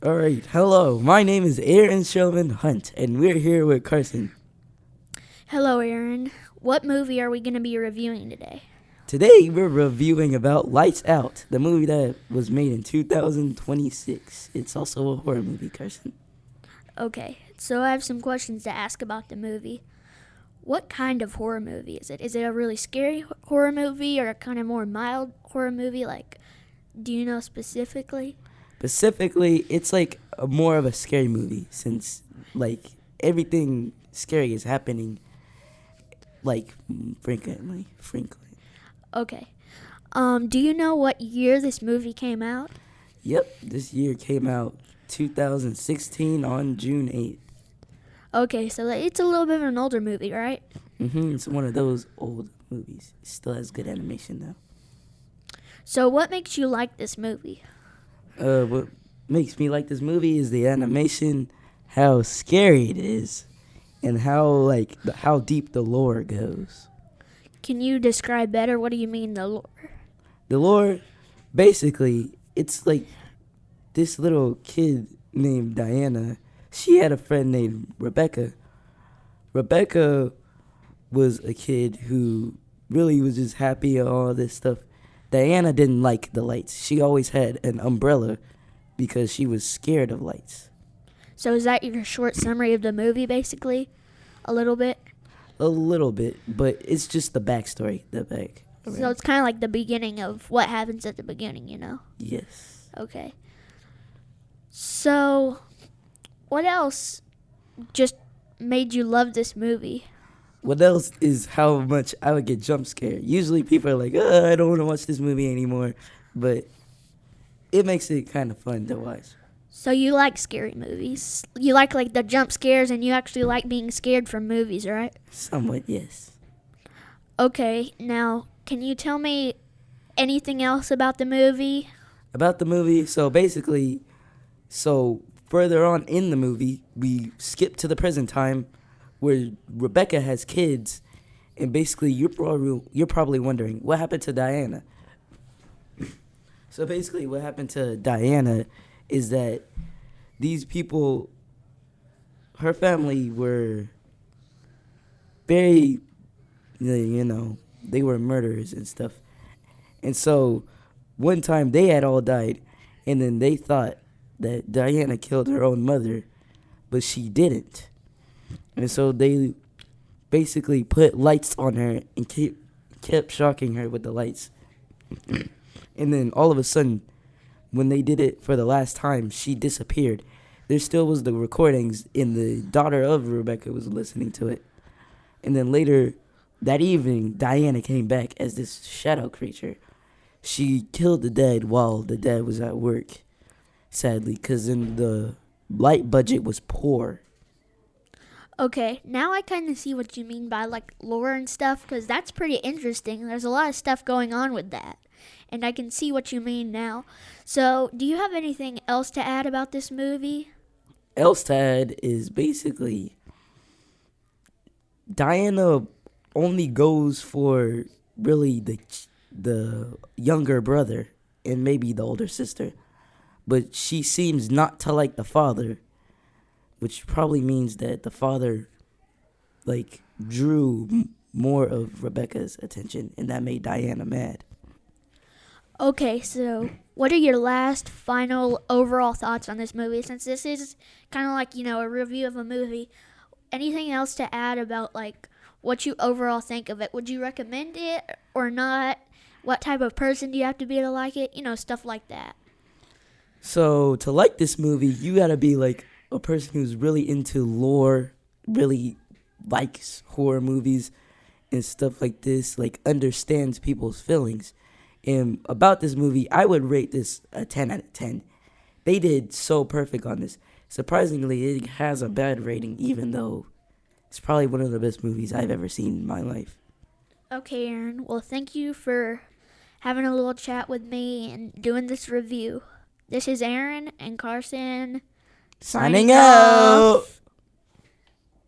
All right, hello. My name is Aaron Showman Hunt, and we're here with Carson. Hello, Aaron. What movie are we going to be reviewing today? Today, we're reviewing about Lights Out, the movie that was made in 2026. It's also a horror movie, Carson. Okay, so I have some questions to ask about the movie. What kind of horror movie is it? Is it a really scary horror movie or a kind of more mild horror movie? Do you know specifically? Specifically, it's like more of a scary movie since, everything scary is happening, frankly. Okay. Do you know what year this movie came out? Yep, this year came out 2016 on June 8th. Okay, so it's a little bit of an older movie, right? It's one of those old movies. It still has good animation, though. So what makes you like this movie? What makes me like this movie is the animation, how scary it is, and how deep the lore goes. Can you describe better? What do you mean, the lore? The lore, basically, it's like this little kid named Diana. She had a friend named Rebecca. Rebecca was a kid who really was just happy and all this stuff. Diana didn't like the lights. She always had an umbrella because she was scared of lights. So is that your short summary of the movie, basically? A little bit? A little bit, but it's just the backstory, the back. So it's kind of like the beginning of what happens at the beginning, you know? Yes. Okay. So, what else just made you love this movie? What else is how much I would get jump scared. Usually people are like, I don't want to watch this movie anymore. But it makes it kind of fun to watch. So you like scary movies. You like the jump scares and you actually like being scared from movies, right? Somewhat, yes. Okay, now can you tell me anything else about the movie? About the movie, so further on in the movie, we skip to the present time where Rebecca has kids, and basically you're probably wondering what happened to Diana. So basically, what happened to Diana is that these people, her family were very, they were murderers and stuff. And so one time they had all died, and then they thought that Diana killed her own mother, but she didn't. And so they basically put lights on her and kept shocking her with the lights. And then all of a sudden, when they did it for the last time, she disappeared. There still was the recordings, and the daughter of Rebecca was listening to it. And then later that evening, Diana came back as this shadow creature. She killed the dad while the dad was at work, sadly, because then the light budget was poor. Okay, now I kind of see what you mean by lore and stuff, because that's pretty interesting. There's a lot of stuff going on with that, and I can see what you mean now. So, do you have anything else to add about this movie? Else to add is basically Diana only goes for really the younger brother and maybe the older sister, but she seems not to like the father, which probably means that the father drew more of Rebecca's attention, and that made Diana mad. Okay, so what are your last, final, overall thoughts on this movie? Since this is kind of a review of a movie, anything else to add about what you overall think of it? Would you recommend it or not? What type of person do you have to be to like it? Stuff like that. So to like this movie, you gotta be a person who's really into lore, really likes horror movies and stuff like this, understands people's feelings. And about this movie, I would rate this a 10 out of 10. They did so perfect on this. Surprisingly, it has a bad rating, even though it's probably one of the best movies I've ever seen in my life. Okay, Aaron. Well, thank you for having a little chat with me and doing this review. This is Aaron and Carson Signing out!